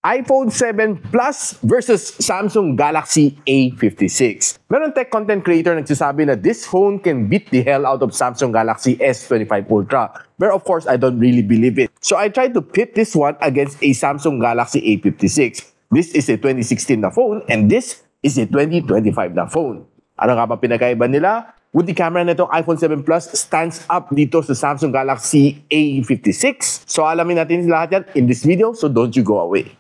iPhone 7 Plus versus Samsung Galaxy A56. Meron tech content creator nagsasabi na this phone can beat the hell out of Samsung Galaxy S25 Ultra. But of course, I don't really believe it. So I tried to pit this one against a Samsung Galaxy A56. This is a 2016 na phone and this is a 2025 na phone. Ano nga ba pinakaiba nila? With the camera nitong iPhone 7 Plus stands up dito sa Samsung Galaxy A56. So alamin natin lahat yan in this video, so don't you go away.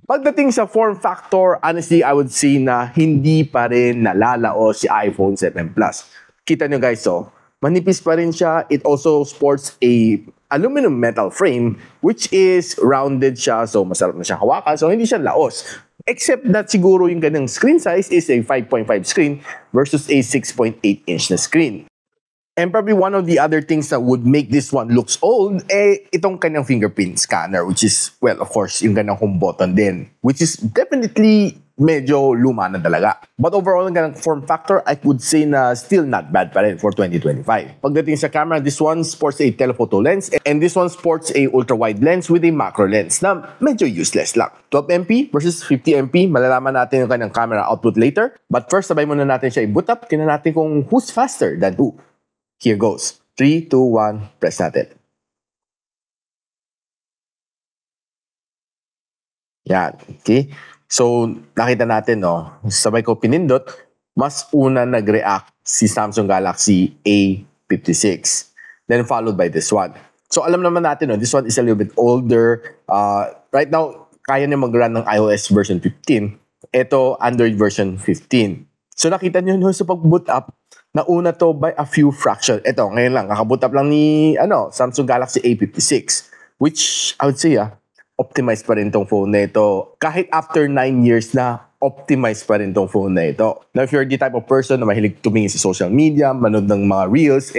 Pagdating sa form factor, honestly, I would say na hindi pa rin nalalao si iPhone 7 Plus. Kita nyo guys, so manipis pa rin siya. It also sports a aluminum metal frame which is rounded siya, so masarap na siya hawakan, so hindi siya laos. Except that siguro yung kanyang screen size is a 5.5 screen versus a 6.8 inch na screen. And probably one of the other things that would make this one looks old, itong kanyang fingerprint scanner, which is, well, of course, yung kanyang home button din, which is definitely medyo luma na talaga. But overall, ang kanyang form factor, I would say na still not bad pa rin for 2025. Pagdating sa camera, this one sports a telephoto lens, and this one sports a ultra-wide lens with a macro lens na medyo useless lang. 12MP versus 50MP, malalaman natin yung kanyang camera output later. But first, sabay muna natin siya i-boot up. Tingnan natin kung who's faster than who. Here goes. 3, 2, 1, press natin. Yan, okay. So, nakita natin, no, sabay ko pinindot, mas una nag-react si Samsung Galaxy A56. Then followed by this one. So, alam naman natin, no, this one is a little bit older. Right now, kaya niya mag-run ng iOS version 15. Ito, Android version 15. So, nakita niyo no, sa pag-boot up, nauna to by a few fraction. Ito, ngayon lang, kakaboot up lang ni Samsung Galaxy A56. Which, I would say, optimized pa rin tong phone na ito. Kahit after 9 years na, optimized pa rin tong phone na ito. Now, if you're the type of person na mahilig tumingin sa social media, manood ng mga reels,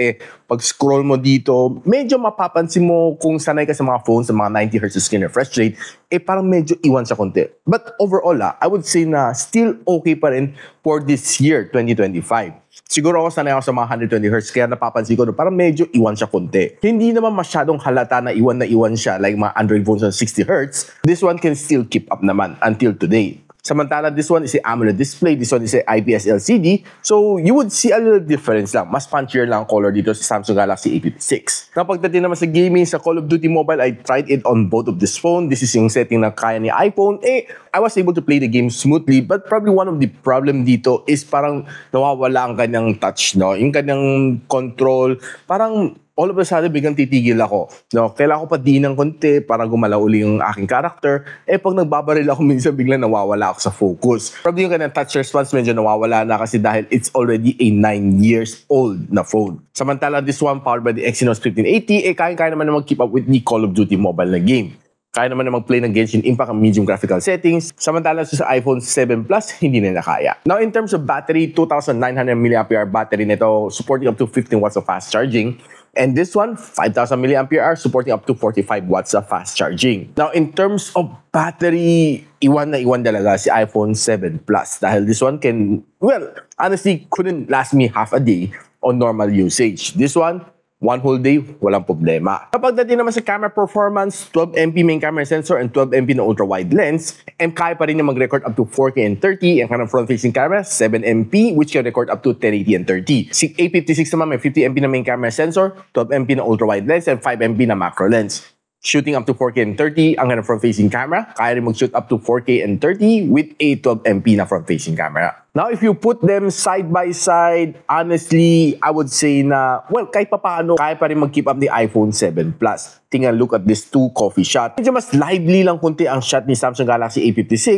pag-scroll mo dito, medyo mapapansin mo kung sanay ka sa mga phones, sa mga 90Hz screen refresh rate, parang medyo iwan sa konti. But overall, I would say na still okay pa rin for this year, 2025. Siguro ako sanay ako sa mga 120Hz, kaya napapansin ko na parang medyo iwan siya konti. Hindi naman masyadong halata na iwan siya like mga Android phones on 60Hz. This one can still keep up naman until today. Samantala, this one is a AMOLED display, this one is a IPS LCD, so you would see a little difference lang. Mas punchier lang ang color dito sa Samsung Galaxy A56. Kapagdating naman sa gaming, sa Call of Duty Mobile, I tried it on both of this phone. This is yung setting na kaya ni iPhone. I was able to play the game smoothly, but probably one of the problem dito is parang nawawala ang kanyang touch, no? Yung kanyang control, parang all of a sudden, biglang titigil ako. No, kailangan ko pa din ng konti para gumalaw uli yung aking character. Pag nagbabaril ako, minsan biglang nawawala ako sa focus. Probably yung kanyang touch response medyo nawawala na kasi dahil it's already a 9 years old na phone. Samantala, this one powered by the Exynos 1580, kaya naman na mag-keep up with the Call of Duty mobile na game. Kaya naman na mag-play ng Genshin Impact ang medium graphical settings. Samantala sa iPhone 7 Plus, hindi na nakaya. Now, in terms of battery, 2,900 mAh battery nito, supporting up to 15 watts of fast charging. And this one, 5,000 mAh, supporting up to 45 watts of fast charging. Now, in terms of battery, iwan na iwan talaga si iPhone 7 Plus. Dahil this one can, well, honestly, couldn't last me half a day on normal usage. This one, one whole day, walang problema. Kapag dating naman sa camera performance, 12MP main camera sensor and 12MP na ultra-wide lens, and kaya pa rin niya mag-record up to 4K and 30, and kanang front-facing camera, 7MP, which can record up to 1080 and 30. Si A56 naman may 50MP na main camera sensor, 12MP na ultra-wide lens, and 5MP na macro lens. Shooting up to 4K and 30 ang kanang front-facing camera, kaya rin mag-shoot up to 4K and 30 with a 12MP na front-facing camera. Now, if you put them side by side, honestly, I would say na, well, kahit pa paano, kaya pa rin mag-keep up ni iPhone 7 Plus. Tingnan, look at this two coffee shot. Medyo mas lively lang kunti ang shot ni Samsung Galaxy A56.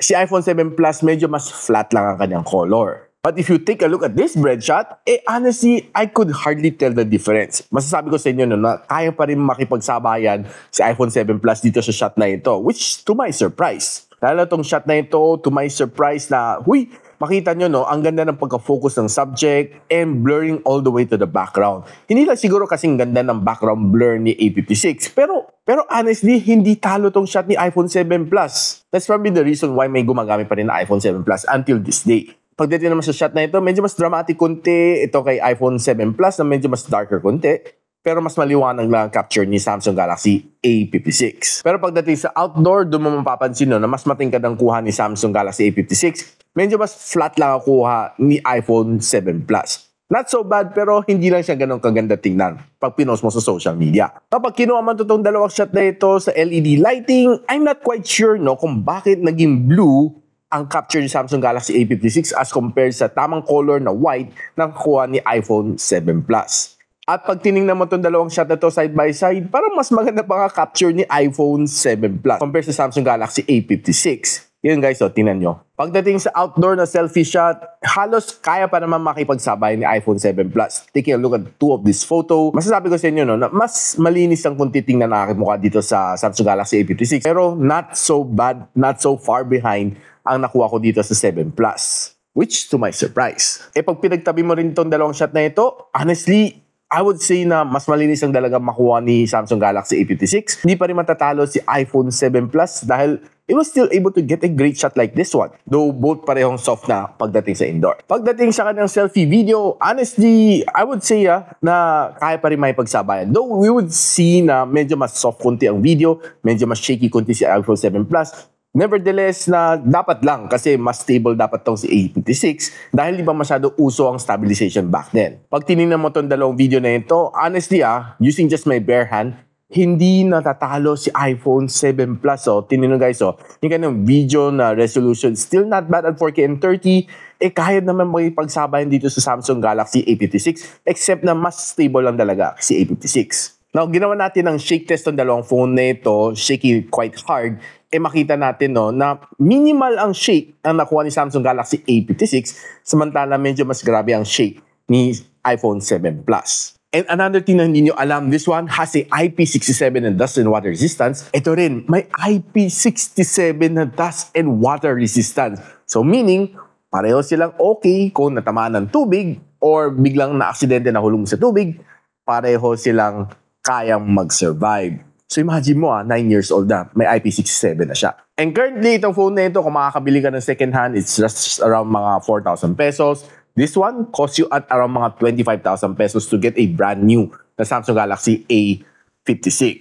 Si iPhone 7 Plus, medyo mas flat lang ang kanyang color. But if you take a look at this bread shot, honestly, I could hardly tell the difference. Masasabi ko sa inyo na kaya pa rin makipagsabayan si iPhone 7 Plus dito sa shot na ito, which to my surprise. Lalo tong shot na ito, to my surprise na, huy, makita nyo, no, ang ganda ng pagka-focus ng subject and blurring all the way to the background. Hindi lang siguro kasing ganda ng background blur ni A56, pero honestly, hindi talo tong shot ni iPhone 7 Plus. That's probably the reason why may gumagamit pa rin na iPhone 7 Plus until this day. Pagdating naman sa shot na ito, medyo mas dramatic konti. Ito kay iPhone 7 Plus na medyo mas darker konti. Pero mas maliwanag lang ang capture ni Samsung Galaxy A56. Pero pagdating sa outdoor, doon mo mapapansin na mas matingkad ang kuha ni Samsung Galaxy A56. Medyo mas flat lang ang kuha ni iPhone 7 Plus. Not so bad, pero hindi lang siya ganun kaganda tingnan pag pinost mo sa social media. Kapag kinuha man itong dalawang shot na ito sa LED lighting, I'm not quite sure kung bakit naging blue ang capture ni Samsung Galaxy A56 as compared sa tamang color na white na nakuha ni iPhone 7 Plus. At pag tinignan mo itong dalawang shot na ito side by side, parang mas maganda pa nga capture ni iPhone 7 Plus compared sa Samsung Galaxy A56. Yun guys, tingnan nyo. Pagdating sa outdoor na selfie shot, halos kaya pa naman makipagsabay ni iPhone 7 Plus. Taking a look at two of this photo, masasabi ko sa inyo na mas malinis ang kung titingnan na aking mukha dito sa Samsung Galaxy A56. Pero not so bad, not so far behind ang nakuha ko dito sa 7 Plus. Which to my surprise. Pag pinagtabi mo rin itong dalawang shot na ito, honestly, I would say na mas malinis ang dalagang makuha ni Samsung Galaxy A56. Hindi pa rin matatalo si iPhone 7 Plus dahil it was still able to get a great shot like this one. Though both parehong soft na pagdating sa indoor. Pagdating sa kanyang selfie video, honestly, I would say na kaya pa rin may pagsabayan. Though we would see na medyo mas soft konti ang video, medyo mas shaky konti si iPhone 7 Plus. Nevertheless, na dapat lang kasi mas stable dapat tong si A56 dahil di ba masyado uso ang stabilization back then. Pag tinignan mo tong dalawang video na ito, honestly using just my bare hand, hindi natatalo si iPhone 7 Plus. Tinignan guys, yung kanyang video na resolution still not bad at 4K and 30. Kaya naman makipagsabayan dito sa Samsung Galaxy A56 except na mas stable lang talaga si A56. Now, ginawa natin ang shake test ng dalawang phone na ito, shaky quite hard. Makita natin na minimal ang shake ang nakuha ni Samsung Galaxy A56 samantala medyo mas grabe ang shake ni iPhone 7 Plus. And another thing na hindi nyo alam, this one has a IP67 and dust and water resistance. Ito rin, may IP67 na dust and water resistance. So meaning, pareho silang okay kung natamaan ng tubig or biglang na-aksidente na hulong sa tubig, pareho silang kayang mag-survive. So imagine mo 9 years old na, may IP67 na siya. And currently, itong phone na ito, kung makakabili ka ng second hand, it's just around mga 4,000 pesos. This one costs you at around mga 25,000 pesos to get a brand new na Samsung Galaxy A56.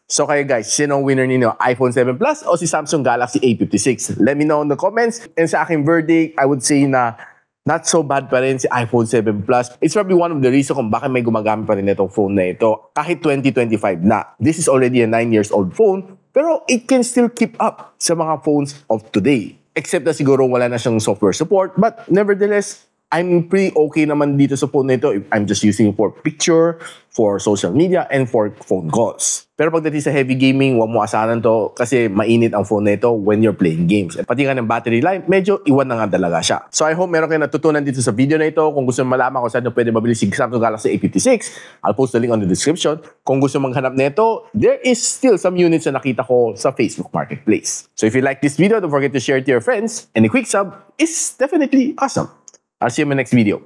So kayo guys, sino ang winner ninyo? iPhone 7 Plus o si Samsung Galaxy A56? Let me know in the comments. And sa aking verdict, I would say na not so bad pa rin si iPhone 7 Plus. It's probably one of the reasons kung bakit may gumagamit pa rin itong phone na ito. Kahit 2025 na. This is already a 9 years old phone, pero it can still keep up sa mga phones of today. Except na siguro wala na siyang software support, but nevertheless, I'm pretty okay naman dito sa phone na ito. I'm just using it for picture, for social media, and for phone calls. Pero pagdating sa heavy gaming, huwag mo asahan to kasi mainit ang phone na ito when you're playing games. Pati nga ng battery life, medyo iwan na nga talaga siya. So I hope meron kayo natutunan dito sa video na ito. Kung gusto mo malaman kung saan nyo pwede mabili si Samsung Galaxy A56, I'll post the link on the description. Kung gusto maghanap na ito, there is still some units na nakita ko sa Facebook Marketplace. So if you like this video, don't forget to share it to your friends. And a quick sub is definitely awesome. I'll see you in my next video.